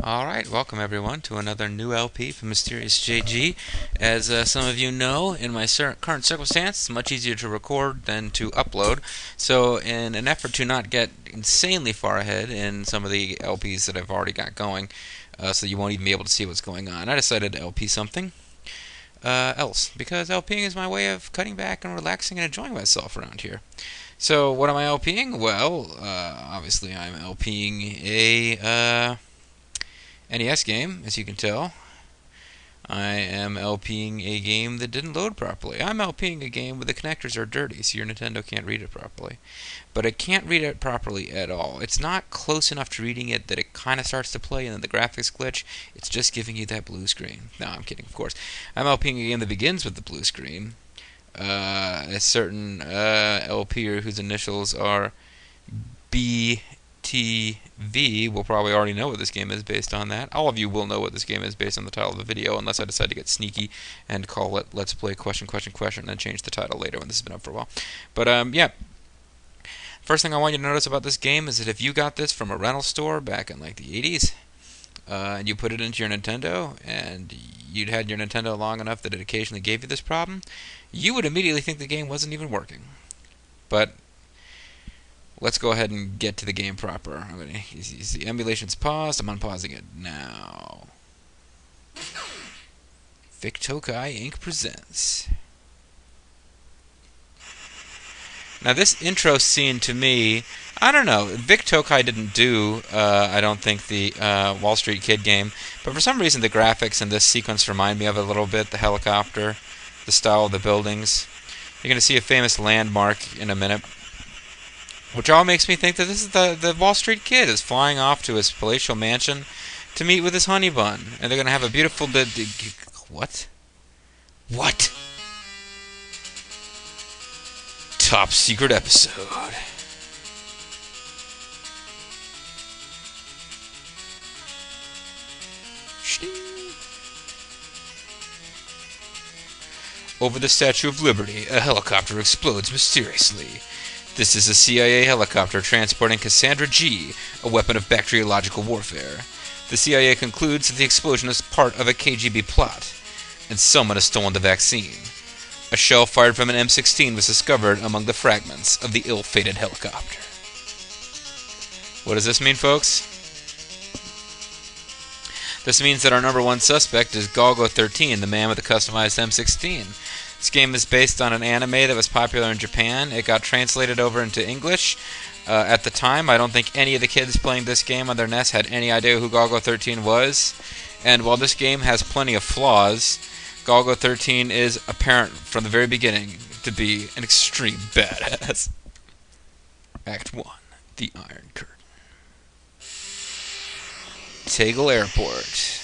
Alright, welcome everyone to another new LP from Mysterious JG. As some of you know, in my current circumstance, it's much easier to record than to upload. So, in an effort to not get insanely far ahead in some of the LPs that I've already got going, so you won't even be able to see what's going on, I decided to LP something else. Because LPing is my way of cutting back and relaxing and enjoying myself around here. So, what am I LPing? Well, obviously I'm LPing a NES game, as you can tell. I am LPing a game that didn't load properly. I'm LPing a game where the connectors are dirty, so your Nintendo can't read it properly. But it can't read it properly at all. It's not close enough to reading it that it kind of starts to play and then the graphics glitch. It's just giving you that blue screen. No, I'm kidding, of course. I'm LPing a game that begins with the blue screen. A certain LPer whose initials are BTV will probably already know what this game is based on that. All of you will know what this game is based on the title of the video, unless I decide to get sneaky and call it Let's Play Question, Question, Question, and then change the title later when this has been up for a while. But, yeah. First thing I want you to notice about this game is that if you got this from a rental store back in, like, the 80s, and you put it into your Nintendo, and you'd had your Nintendo long enough that it occasionally gave you this problem, you would immediately think the game wasn't even working. But let's go ahead and get to the game proper. The emulation's paused. I'm unpausing it now. Vic Tokai Inc. presents. Now this intro scene to me, I don't know. Vic Tokai didn't do, I don't think, the Wall Street Kid game, but for some reason the graphics in this sequence remind me of it a little bit. The helicopter, the style of the buildings. You're going to see a famous landmark in a minute, which all makes me think that this is the Wall Street Kid is flying off to his palatial mansion to meet with his honey bun, and they're going to have a beautiful... What? What? Top secret episode. Over the Statue of Liberty, a helicopter explodes mysteriously. This is a CIA helicopter transporting Cassandra G, a weapon of bacteriological warfare. The CIA concludes that the explosion is part of a KGB plot, and someone has stolen the vaccine. A shell fired from an M16 was discovered among the fragments of the ill-fated helicopter. What does this mean, folks? This means that our number one suspect is Golgo 13, the man with the customized M16. This game is based on an anime that was popular in Japan. It got translated over into English. At the time, I don't think any of the kids playing this game on their NES had any idea who Golgo 13 was. And while this game has plenty of flaws, Golgo 13 is apparent from the very beginning to be an extreme badass. Act 1, The Iron Curtain. Tegel Airport.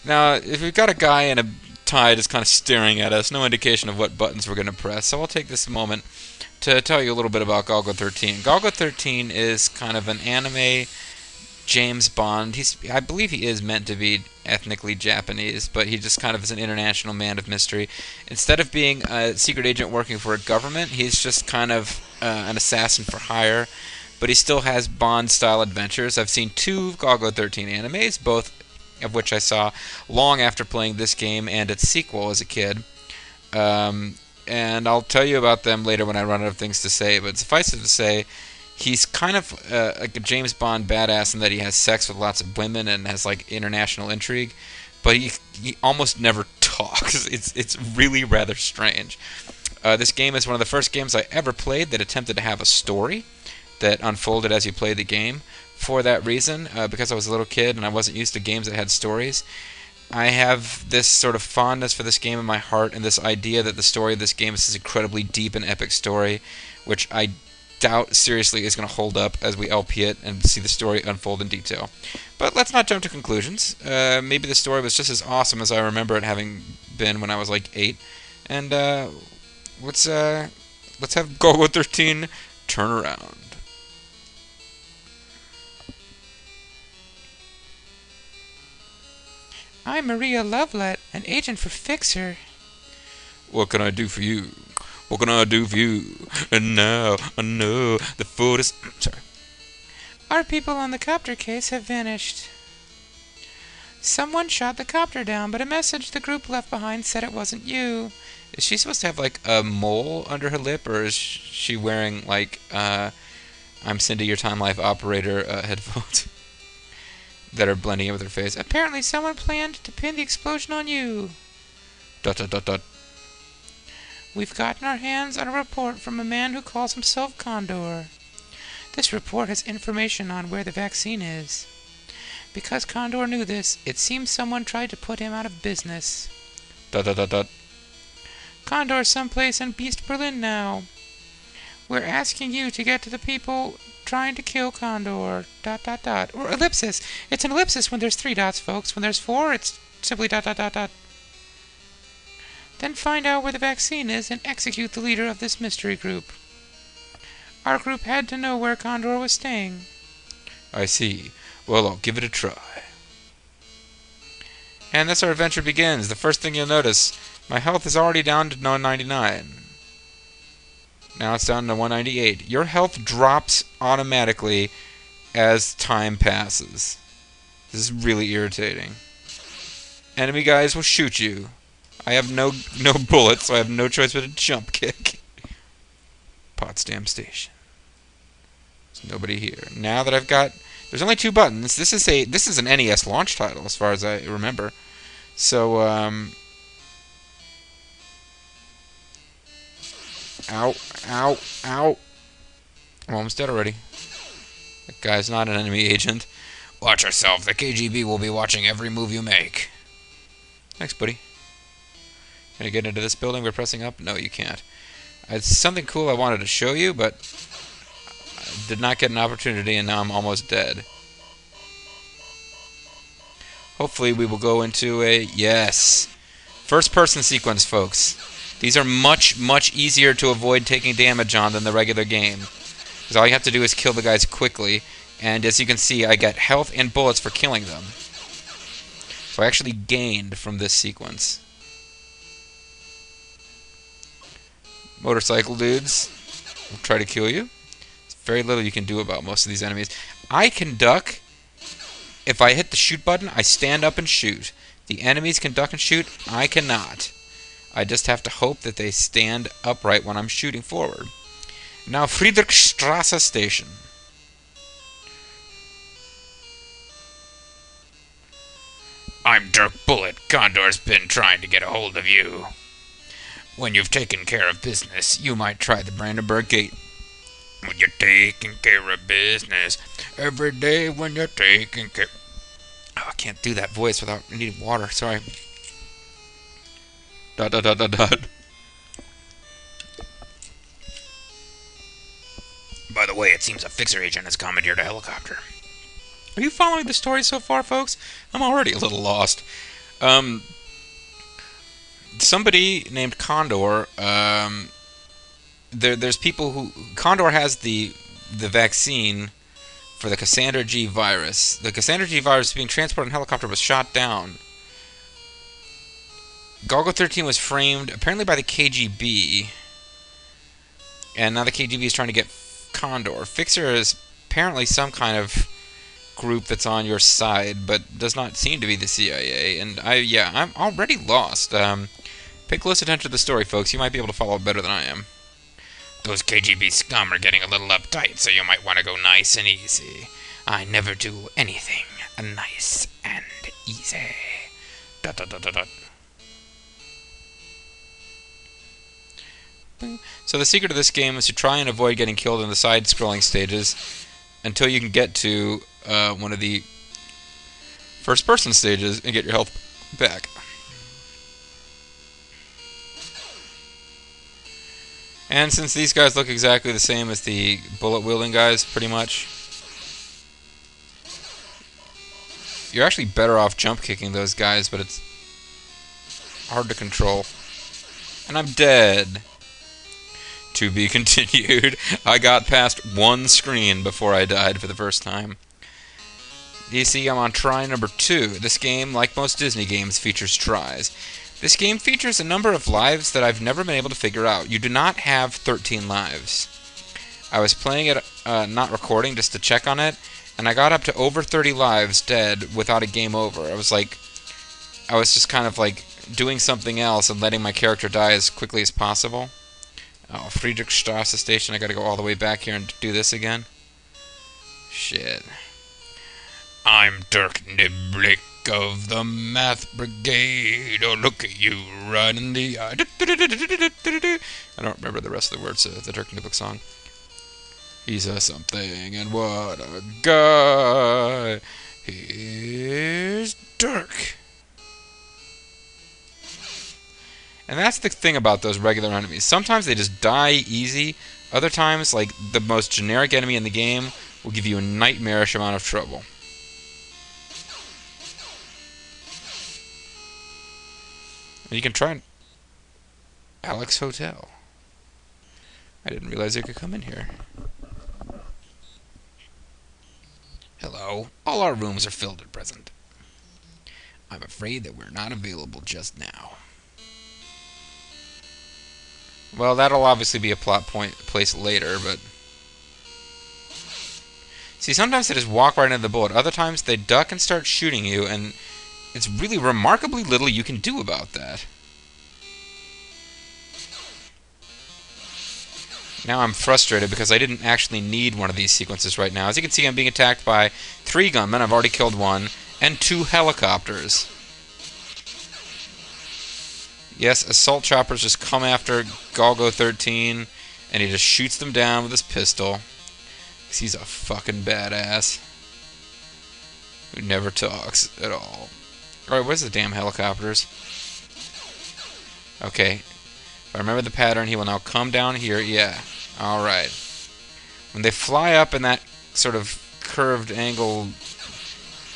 Now, if we've got a guy in a tie just kind of staring at us, no indication of what buttons we're going to press, so I'll take this moment to tell you a little bit about Golgo 13. Golgo 13 is kind of an anime James Bond. I believe he is meant to be ethnically Japanese, but he just kind of is an international man of mystery. Instead of being a secret agent working for a government, he's just kind of an assassin for hire, but he still has Bond-style adventures. I've seen 2 Golgo 13 animes, both of which I saw long after playing this game and its sequel as a kid. And I'll tell you about them later when I run out of things to say, but suffice it to say, he's kind of like a James Bond badass in that he has sex with lots of women and has like international intrigue, but he almost never talks. It's really rather strange. This game is one of the first games I ever played that attempted to have a story that unfolded as you played the game. For that reason, because I was a little kid and I wasn't used to games that had stories, I have this sort of fondness for this game in my heart, and this idea that the story of this game is this incredibly deep and epic story, which I doubt seriously is going to hold up as we LP it and see the story unfold in detail. But let's not jump to conclusions. Maybe the story was just as awesome as I remember it having been when I was like 8. And let's have Golgo 13 turn around. I'm Maria Lovelet, an agent for Fixer. What can I do for you? What can I do for you? And now I know the food is... Sorry. Our people on the copter case have vanished. Someone shot the copter down, but a message the group left behind said it wasn't you. Is she supposed to have, like, a mole under her lip, or is she wearing, like, I'm Cindy, your Time Life operator headphones that are blending in with her face? Apparently someone planned to pin the explosion on you. ... We've gotten our hands on a report from a man who calls himself Condor. This report has information on where the vaccine is. Because Condor knew this, it seems someone tried to put him out of business. ... Condor's someplace in Beast Berlin now. We're asking you to get to the people trying to kill Condor. ... Or ellipsis. It's an ellipsis when there's 3 dots, folks. When there's 4, it's simply ... Then find out where the vaccine is and execute the leader of this mystery group. Our group had to know where Condor was staying. I see. Well, I'll give it a try. And thus our adventure begins. The first thing you'll notice, my health is already down to 199. Now it's down to 198. Your health drops automatically as time passes. This is really irritating. Enemy guys will shoot you. I have no bullets, so I have no choice but to jump kick. Potsdam Station. There's nobody here. Now that I've got... There's only 2 buttons. This is an NES launch title, as far as I remember. So, Ow, ow, ow. I'm almost dead already. That guy's not an enemy agent. Watch yourself. The KGB will be watching every move you make. Thanks, buddy. Can I get into this building? We're pressing up? No, you can't. It's something cool I wanted to show you, but I did not get an opportunity, and now I'm almost dead. Hopefully we will go into a... Yes! First-person sequence, folks. These are much, much easier to avoid taking damage on than the regular game. Because all you have to do is kill the guys quickly, and as you can see, I get health and bullets for killing them. So I actually gained from this sequence. Motorcycle dudes will try to kill you. There's very little you can do about most of these enemies. I can duck. If I hit the shoot button, I stand up and shoot. The enemies can duck and shoot. I cannot. I just have to hope that they stand upright when I'm shooting forward. Now, Friedrichstrasse Station. I'm Dirk Bullet. Condor's been trying to get a hold of you. When you've taken care of business, you might try the Brandenburg Gate. When you're taking care of business, every day when you're taking care... Oh, I can't do that voice without needing water, sorry. ... By the way, it seems a fixer agent has commandeered a helicopter. Are you following the story so far, folks? I'm already a little lost. Somebody named Condor, there's people who... Condor has the vaccine for the Cassandra G virus. The Cassandra G virus being transported in a helicopter was shot down. Golgo 13 was framed apparently by the KGB, and now the KGB is trying to get Condor. Fixer is apparently some kind of group that's on your side, but does not seem to be the CIA. And I'm already lost. Pay close attention to the story, folks. You might be able to follow it better than I am. Those KGB scum are getting a little uptight, so you might want to go nice and easy. I never do anything nice and easy. ... So the secret of this game is to try and avoid getting killed in the side-scrolling stages until you can get to one of the first-person stages and get your health back. And since these guys look exactly the same as the bullet-wielding guys, pretty much, you're actually better off jump-kicking those guys, but it's hard to control. And I'm dead. To be continued. I got past one screen before I died for the first time. You see, I'm on try number 2. This game, like most Disney games, features tries. This game features a number of lives that I've never been able to figure out. You do not have 13 lives. I was playing it, not recording, just to check on it, and I got up to over 30 lives dead without a game over. I was just kind of like doing something else and letting my character die as quickly as possible. Oh, Friedrichstrasse Station, I gotta go all the way back here and do this again. Shit. I'm Dirk Niblick of the Math Brigade. Oh, look at you running the eye. I don't remember the rest of the words of the Dirk Niblick song. He's a something, and what a guy. Here's Dirk. And that's the thing about those regular enemies. Sometimes they just die easy. Other times, like the most generic enemy in the game will give you a nightmarish amount of trouble. And you can try Alex Hotel. I didn't realize you could come in here. Hello. All our rooms are filled at present. I'm afraid that we're not available just now. Well, that'll obviously be a plot place later, but... See, sometimes they just walk right into the bullet. Other times they duck and start shooting you, and it's really remarkably little you can do about that. Now I'm frustrated because I didn't actually need one of these sequences right now. As you can see, I'm being attacked by 3 gunmen. I've already killed 1, and 2 helicopters. Yes, assault choppers just come after Golgo 13, and he just shoots them down with his pistol. Because he's a fucking badass. Who never talks at all. Alright, where's the damn helicopters? Okay. If I remember the pattern, he will now come down here. Yeah. Alright. When they fly up in that sort of curved angle...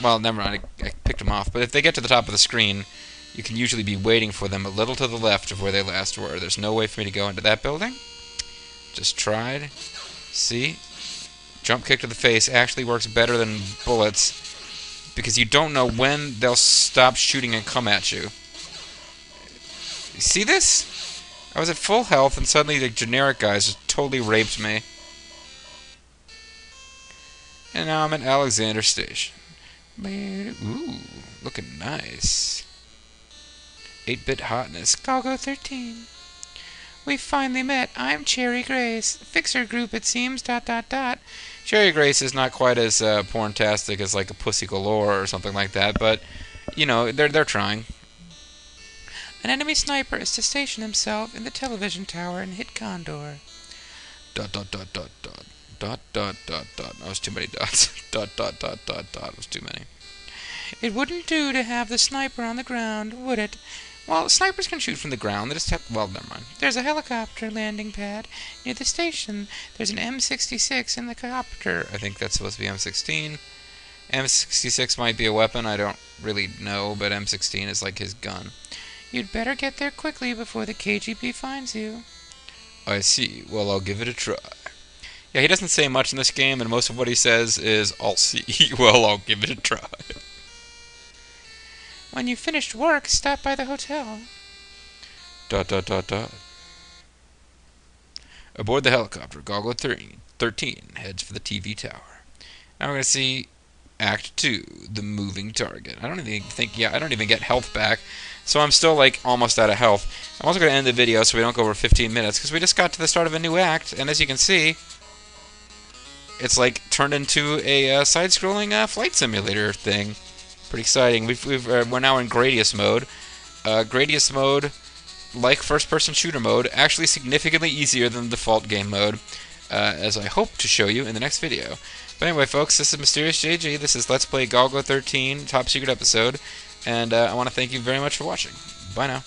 Well, never mind. I picked them off. But if they get to the top of the screen... You can usually be waiting for them a little to the left of where they last were. There's no way for me to go into that building. Just tried. See? Jump kick to the face actually works better than bullets because you don't know when they'll stop shooting and come at you. See this? I was at full health and suddenly the generic guys just totally raped me. And now I'm at Alexander Station. Ooh, looking nice. 8-bit hotness. Golgo 13. We finally met. I'm Cherry Grace. Fixer group, it seems. ... Cherry Grace is not quite as porntastic as like a Pussy Galore or something like that, but you know they're trying. An enemy sniper is to station himself in the television tower and hit Condor. ... That was too many dots. ... That was too many. It wouldn't do to have the sniper on the ground, would it? Well, snipers can shoot from the ground. They just have... Well, never mind. There's a helicopter landing pad near the station. There's an M66 in the copter. I think that's supposed to be M16. M66 might be a weapon. I don't really know, but M16 is like his gun. You'd better get there quickly before the KGB finds you. I see. Well, I'll give it a try. Yeah, he doesn't say much in this game, and most of what he says is, I'll see. Well, I'll give it a try. When you've finished work, stop by the hotel. ... Aboard the helicopter, Golgo 13 heads for the TV tower. Now we're going to see Act 2, the moving target. I don't even get health back, so I'm still like almost out of health. I'm also going to end the video so we don't go over 15 minutes, because we just got to the start of a new act, and as you can see, it's like turned into a side-scrolling flight simulator thing. Pretty exciting. We're now in Gradius mode. Gradius mode, like first-person shooter mode, actually significantly easier than the default game mode, as I hope to show you in the next video. But anyway, folks, this is Mysterious JG. This is Let's Play Golgo 13, top secret episode, and I want to thank you very much for watching. Bye now.